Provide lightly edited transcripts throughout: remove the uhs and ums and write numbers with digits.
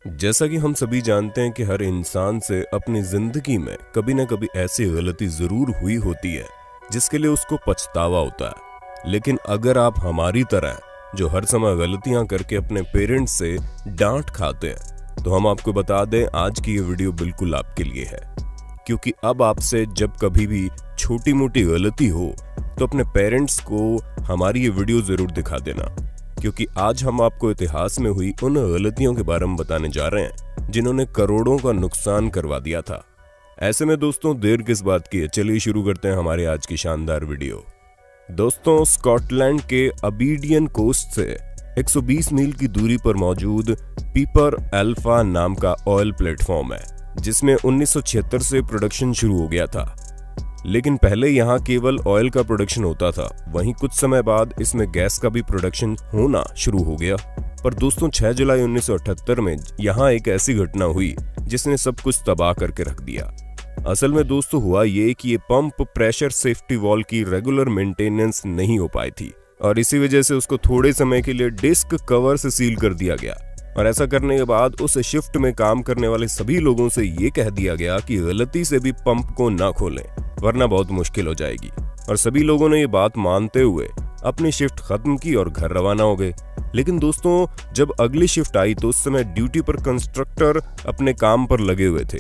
जैसा कि हम सभी जानते हैं कि हर इंसान से अपनी जिंदगी में कभी ना कभी ऐसी गलती जरूर हुई होती है जिसके लिए उसको पछतावा होता है। लेकिन अगर आप हमारी तरह जो हर समय गलतियां करके अपने पेरेंट्स से डांट खाते हैं तो हम आपको बता दें आज की ये वीडियो बिल्कुल आपके लिए है। क्योंकि अब आपसे जब कभी भी छोटी मोटी गलती हो तो अपने पेरेंट्स को हमारी ये वीडियो जरूर दिखा देना, क्योंकि आज हम आपको इतिहास में हुई उन गलतियों के बारे में बताने जा रहे हैं जिन्होंने करोड़ों का नुकसान करवा दिया था। ऐसे में दोस्तों देर किस बात की है, चलिए शुरू करते हैं हमारे आज की शानदार वीडियो। दोस्तों स्कॉटलैंड के अबीडियन कोस्ट से 120 मील की दूरी पर मौजूद पीपर अल्फा नाम का ऑयल प्लेटफॉर्म है जिसमें 1976 से प्रोडक्शन शुरू हो गया था। लेकिन पहले यहाँ केवल ऑयल का प्रोडक्शन होता था, वहीं कुछ समय बाद इसमें गैस का भी प्रोडक्शन होना शुरू हो गया। पर दोस्तों 6 जुलाई 1978 में यहाँ एक ऐसी घटना हुई जिसने सब कुछ तबाह करके रख दिया। असल में दोस्तों हुआ ये कि ये पंप प्रेशर सेफ्टी वॉल्व की रेगुलर मेंटेनेंस नहीं हो पाई थी और इसी वजह से उसको थोड़े समय के लिए डिस्क कवर से सील कर दिया गया। और ऐसा करने के बाद उस शिफ्ट में काम करने वाले सभी लोगों से ये कह दिया गया कि गलती से भी पंप को ना खोलें वरना बहुत मुश्किल हो जाएगी। और सभी लोगों ने ये बात मानते हुए अपनी शिफ्ट खत्म की और घर रवाना हो गए। लेकिन दोस्तों जब अगली शिफ्ट आई तो उस समय ड्यूटी पर कंस्ट्रक्टर अपने काम पर लगे हुए थे,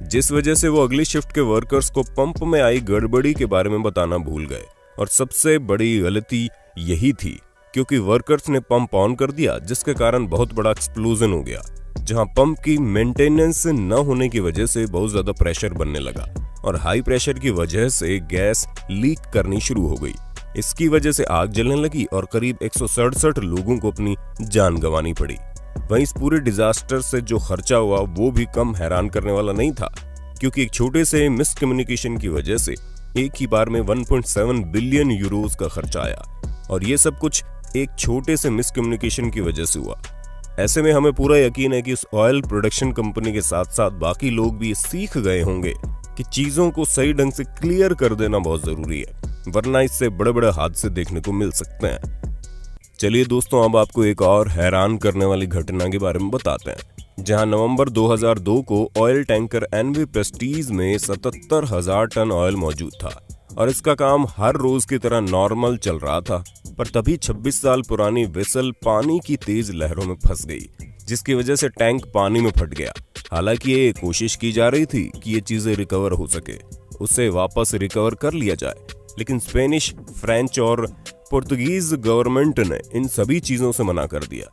जिस वजह से वो अगली शिफ्ट के वर्कर्स को पंप में आई गड़बड़ी के बारे में बताना भूल गए। और सबसे बड़ी गलती यही थी क्योंकि वर्कर्स ने पंप ऑन कर दिया जिसके कारण बहुत बड़ा एक्सप्लोजन हो गया, जहां पंप की मेंटेनेंस न होने की वजह से बहुत ज्यादा प्रेशर बनने लगा और हाई प्रेशर की वजह से गैस लीक करनी शुरू हो गई। इसकी वजह से आग जलने लगी और करीब 167 लोगों को अपनी जान गंवानी पड़ी। वहीं इस पूरे डिजास्टर से जो खर्चा हुआ वो भी कम हैरान करने वाला नहीं था, क्योंकि एक छोटे से मिसकम्युनिकेशन की वजह से एक ही बार में 1.7 बिलियन यूरोज का खर्चा आया। और ये सब कुछ एक छोटे से मिसकम्युनिकेशन की वजह से हुआ। ऐसे में हमें पूरा यकीन है कि उस ऑयल प्रोडक्शन कंपनी के साथ साथ बाकी लोग भी सीख गए होंगे कि चीजों को सही ढंग से क्लियर कर देना बहुत जरूरी है, वरना इससे बड़े बड़े हादसे देखने को मिल सकते हैं। चलिए दोस्तों अब आपको एक और हैरान करने वाली घटना के बारे में बताते हैं, जहां नवंबर 2002 को ऑयल टैंकर एनवी प्रेस्टीज में 77,000 टन ऑयल मौजूद था और इसका काम हर रोज की तरह नॉर्मल चल रहा था। पर तभी 26 साल पुरानी वेसल पानी की तेज लहरों में फंस गई, जिसकी वजह से टैंक पानी में फट गया। हालांकि ये कोशिश की जा रही थी कि ये चीजें रिकवर हो सके, उसे वापस रिकवर कर लिया जाए, लेकिन स्पेनिश, फ्रेंच और पुर्तगीज गवर्नमेंट ने इन सभी चीजों से मना कर दिया,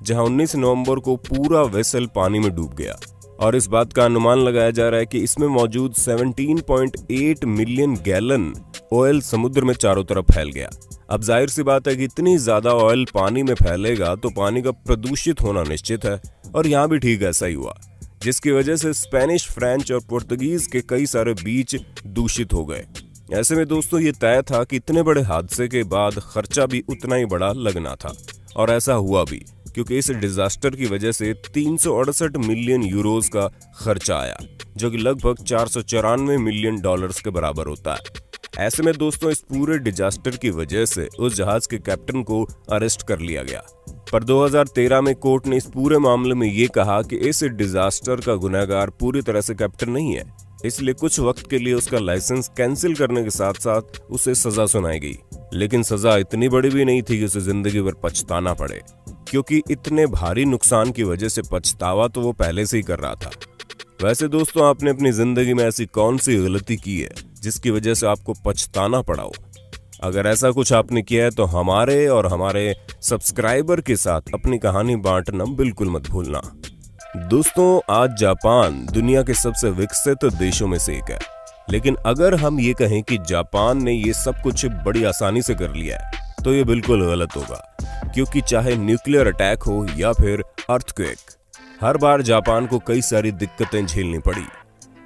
जहां 19 नवंबर को पूरा वेसल पानी में डूब गया। और इस बात का अनुमान लगाया जा रहा है कि इसमें मौजूद 17.8 मिलियन गैलन ऑयल समुद्र में चारों तरफ फैल गया। अब जाहिर सी बात है कि इतनी ज्यादा ऑयल पानी में फैलेगा तो पानी का प्रदूषित होना निश्चित है, और यहाँ भी ठीक ऐसा ही हुआ, जिसकी वजह से स्पेनिश, फ्रेंच और पुर्तगीज के कई सारे बीच दूषित हो गए। ऐसे में दोस्तों ये तय था कि इतने बड़े हादसे के बाद खर्चा भी उतना ही बड़ा लगना था, और ऐसा हुआ भी, क्योंकि इस डिजास्टर की वजह से 368 मिलियन यूरोज का खर्चा आया, जो कि लगभग 494 मिलियन डॉलर्स के बराबर होता है। ऐसे में दोस्तों इस पूरे डिजास्टर की वजह से उस जहाज के कैप्टन को अरेस्ट कर लिया गया। पर 2013 में कोर्ट ने इस पूरे मामले में ये कहा कि इस डिजास्टर का गुनहगार पूरी तरह से कैप्टन नहीं है, इसलिए कुछ वक्त के लिए उसका लाइसेंस कैंसिल करने के साथ साथ उसे सजा सुनाई गई। लेकिन सजा इतनी बड़ी भी नहीं थी कि उसे जिंदगी भर पछताना पड़े, क्योंकि इतने भारी नुकसान की वजह से पछतावा तो वो पहले से ही कर रहा था। वैसे दोस्तों आपने अपनी जिंदगी में ऐसी कौन सी गलती की है जिसकी वजह से आपको पछताना पड़ा हो? अगर ऐसा कुछ आपने किया है तो हमारे और हमारे सब्सक्राइबर के साथ अपनी कहानी बांटना बिल्कुल मत भूलना। दोस्तों आज जापान दुनिया के सबसे विकसित देशों में से एक है, लेकिन अगर हम ये कहें कि जापान ने ये सब कुछ बड़ी आसानी से कर लिया है तो ये बिल्कुल गलत होगा, क्योंकि चाहे न्यूक्लियर अटैक हो या फिर अर्थक्वेक, हर बार जापान को कई सारी दिक्कतें झेलनी पड़ी।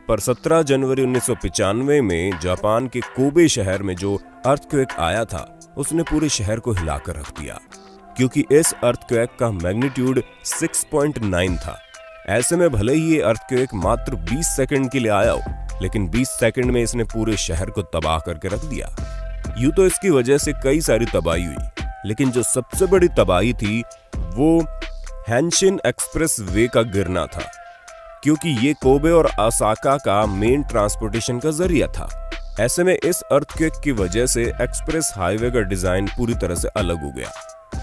पर 17 जनवरी 1995 में जापान के कोबे शहर में जो अर्थक्वेक आया था उसने पूरे शहर को हिलाकर रख दिया, क्योंकि इस अर्थक्वेक का मैग्नीट्यूड 6.9 था। ऐसे में भले ही ये अर्थक्वेक मात्र 20 सेकंड के लिए आया हो, लेकिन 20 सेकंड में इसने पूरे शहर को तबाह करके रख दिया। यूं तो इसकी वजह से कई सारी तबाही हुई, लेकिन जो सबसे बड़ी तबाही थी वो हैनशिन एक्सप्रेस वे का गिरना था, क्योंकि ये कोबे और ओसाका का मेन ट्रांसपोर्टेशन का जरिया था। ऐसे में इस अर्थक्वेक की वजह से एक्सप्रेस हाईवे का डिजाइन पूरी तरह से अलग हो गया,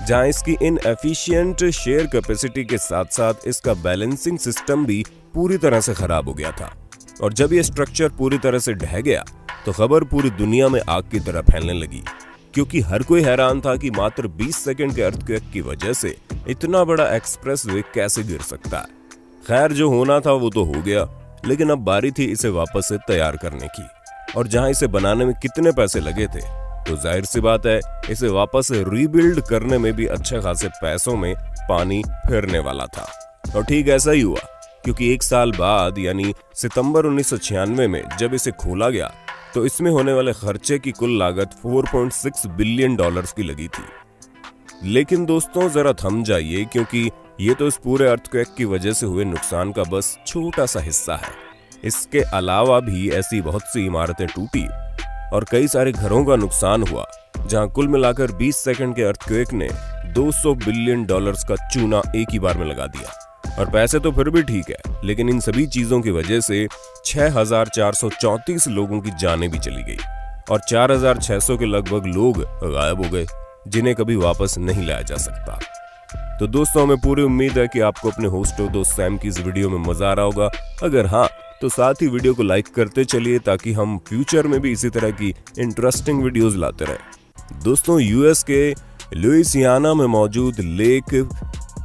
जहां इसकी इनएफिशिएंट शेयर कैपेसिटी के साथ साथ इसका बैलेंसिंग सिस्टम भी पूरी तरह से खराब हो गया था। और जब ये स्ट्रक्चर पूरी तरह से ढह गया तो खबर पूरी दुनिया में आग की तरह फैलने लगी, क्योंकि हर कोई हैरान था कि मात्र 20 सेकंड के अर्थक्वेक की वजह से इतना बड़ा एक्सप्रेस वे कैसे गिर सकता है। खैर, जो होना था वो तो हो गया, लेकिन अब बारी थी इसे वापस से तैयार करने की। और जहां इसे बनाने में कितने पैसे लगे थे, तो जाहिर सी बात है इसे वापस से रीबिल्ड करने में भी अच्छे खासे पैसों में पानी फिरने वाला था। और ठीक ऐसा ही हुआ, क्योंकि एक साल बाद यानी सितंबर 1996 में जब इसे खोला गया तो इसमें होने वाले खर्चे की कुल लागत 4.6 बिलियन डॉलर्स की लगी थी। लेकिन दोस्तों जरा थम जाइए, क्योंकि ये तो इस पूरे अर्थक्वेक की वजह से हुए नुकसान का बस छोटा सा हिस्सा है। इसके अलावा भी ऐसी बहुत सी इमारतें टूटी और कई सारे घरों का नुकसान हुआ, जहां कुल मिलाकर 20 सेकंड के अर्थक्वेक ने 200 बिलियन डॉलर्स का चूना एक ही बार में लगा दिया। और पैसे तो फिर भी ठीक है, लेकिन इन सभी चीजों की वजह से 6,434 लोगों की जानें भी चली गई और 4,600 के लगभग लोग गायब हो गए, जिन्हें कभी वापस नहीं लाया जा सकता। तो दोस्तों, हमें पूरी उम्मीद है कि आपको अपने होस्ट और दोस्त सैम की इस वीडियो में मजा आ रहा होगा। अगर हाँ, तो साथ ही वीडियो को लाइक करते चलिए, ताकि हम फ्यूचर में भी इसी तरह की इंटरेस्टिंग वीडियोस लाते रहें। दोस्तों, यूएस के लुइसियाना में मौजूद लेक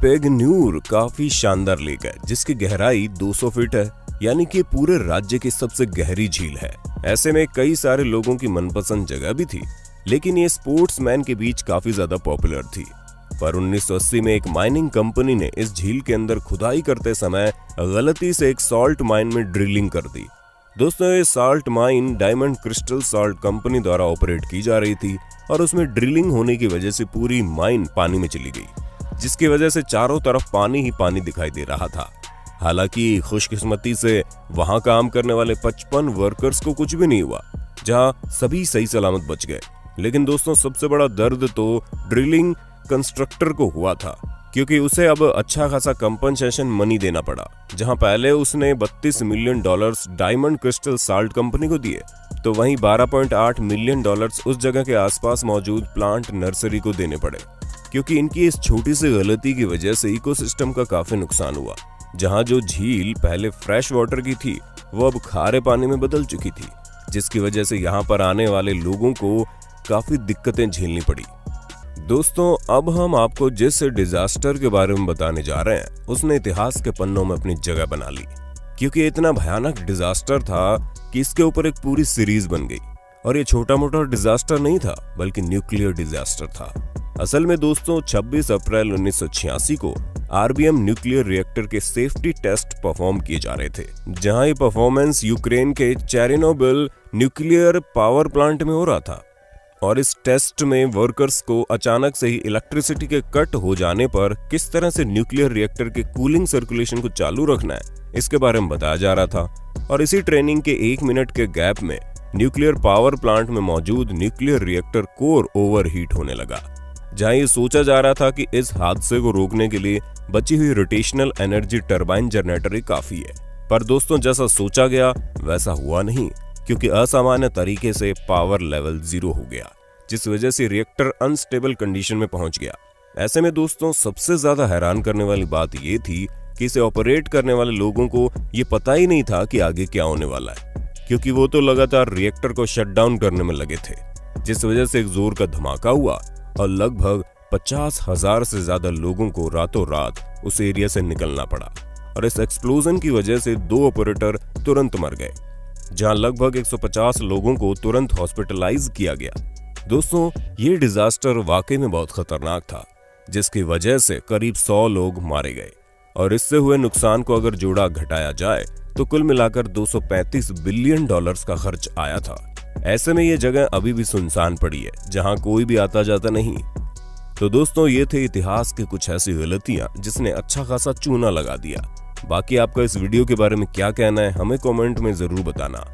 पेगन्यूर काफी शानदार लेक है, जिसकी गहराई 200 फीट है, यानी कि पूरे राज्य की सबसे गहरी झील है। ऐसे में कई सारे लोगों की मनपसंद जगह भी थी, लेकिन ये स्पोर्ट्समैन के बीच काफी ज्यादा पॉपुलर थी। पर 1980 में एक माइनिंग कंपनी ने इस झील के अंदर खुदाई करते समय गलती से एक सॉल्ट माइन में ड्रिलिंग कर दी। दोस्तों, ये salt mine diamond crystal salt company द्वारा ऑपरेट की जा रही थी और उसमें ड्रिलिंग होने की वजह से पूरी माइन पानी में चली गई, जिसकी वजह से चारों तरफ पानी ही पानी दिखाई दे रहा था। हालांकि खुशकिस्मती से वहां काम करने वाले 55 वर्कर्स को कुछ भी नहीं हुआ, जहां सभी सही सलामत बच गए। लेकिन दोस्तों, सबसे बड़ा दर्द तो ड्रिलिंग कंस्ट्रक्टर को हुआ था, क्योंकि उसे अब अच्छा खासा कंपनसेशन मनी देना पड़ा। जहां पहले उसने 32 million dollars diamond crystal salt company को दिए, तो वहीं 12.8 मिलियन डॉलर्स उस जगह के आसपास मौजूद प्लांट नर्सरी को देने पड़े, क्योंकि इनकी इस छोटी सी गलती की वजह से इकोसिस्टम का काफी नुकसान हुआ। जहां जो झील पहले फ्रेश वाटर की थी, वो अब खारे पानी में बदल चुकी थी, जिसकी वजह से यहाँ पर आने वाले लोगों को काफी दिक्कतें झेलनी पड़ी। दोस्तों, अब हम आपको जिस डिजास्टर के बारे में बताने जा रहे हैं, उसने इतिहास के पन्नों में अपनी जगह बना ली, क्योंकि इतना भयानक डिजास्टर था कि इसके ऊपर एक पूरी सीरीज बन गई। और ये छोटा मोटा डिजास्टर नहीं था, बल्कि न्यूक्लियर डिजास्टर था। असल में दोस्तों, 26 अप्रैल 1986 को आरबीएम न्यूक्लियर रिएक्टर के सेफ्टी टेस्ट परफॉर्म किए जा रहे थे, जहां ये परफॉर्मेंस यूक्रेन के चेर्नोबिल न्यूक्लियर पावर प्लांट में हो रहा था। और इस टेस्ट में वर्कर्स को अचानक से ही इलेक्ट्रिसिटी के कट हो जाने पर किस तरह से न्यूक्लियर रिएक्टर के कूलिंग सर्कुलेशन को चालू रखना है, इसके बारे में बताया जा रहा था। और इसी ट्रेनिंग के 1 मिनट के गैप में न्यूक्लियर पावर प्लांट में मौजूद न्यूक्लियर रिएक्टर कोर ओवरहीट होने लगा, जहां ये सोचा जा रहा था कि इस हादसे को रोकने के लिए बची हुई रोटेशनल एनर्जी टरबाइन जनरेटर ही काफी है। पर दोस्तों, जैसा सोचा गया वैसा हुआ नहीं, क्योंकि असामान्य तरीके से पावर लेवल 0 हो गया, जिस वजह से रिएक्टर अनस्टेबल कंडीशन में पहुंच गया। ऐसे में दोस्तों, सबसे ज्यादा हैरान करने वाली बात यह थी कि इसे ऑपरेट करने वाले लोगों को ये पता ही नहीं था कि आगे क्या होने वाला है, क्योंकि वो तो लगातार रिएक्टर को शट डाउन करने में लगे थे, जिस वजह से एक जोर का धमाका हुआ और लगभग 50,000 से ज्यादा लोगों को रातों रात उस एरिया से निकलना पड़ा। और इस एक्सप्लोजन की वजह से 2 ऑपरेटर तुरंत मर गए, जहां लगभग 150 लोगों को तुरंत हॉस्पिटलाइज किया गया। दोस्तों, ये डिजास्टर वाकई में बहुत खतरनाक था, जिसकी वजह से करीब 100 लोग मारे गए। और इससे हुए नुकसान को अगर जोड़ा घटाया जाए तो कुल मिलाकर 235 बिलियन डॉलर्स का खर्च आया था। ऐसे में ये जगह अभी भी सुनसान पड़ी है, जहां कोई भी आता जाता नहीं। तो दोस्तों, ये थे इतिहास की कुछ ऐसी गलतियां जिसने अच्छा खासा चूना लगा दिया। बाकी आपका इस वीडियो के बारे में क्या कहना है, हमें कमेंट में जरूर बताना।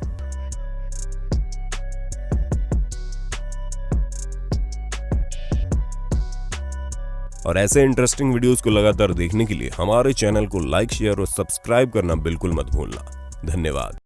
और ऐसे इंटरेस्टिंग वीडियोस को लगातार देखने के लिए हमारे चैनल को लाइक, शेयर और सब्सक्राइब करना बिल्कुल मत भूलना। धन्यवाद।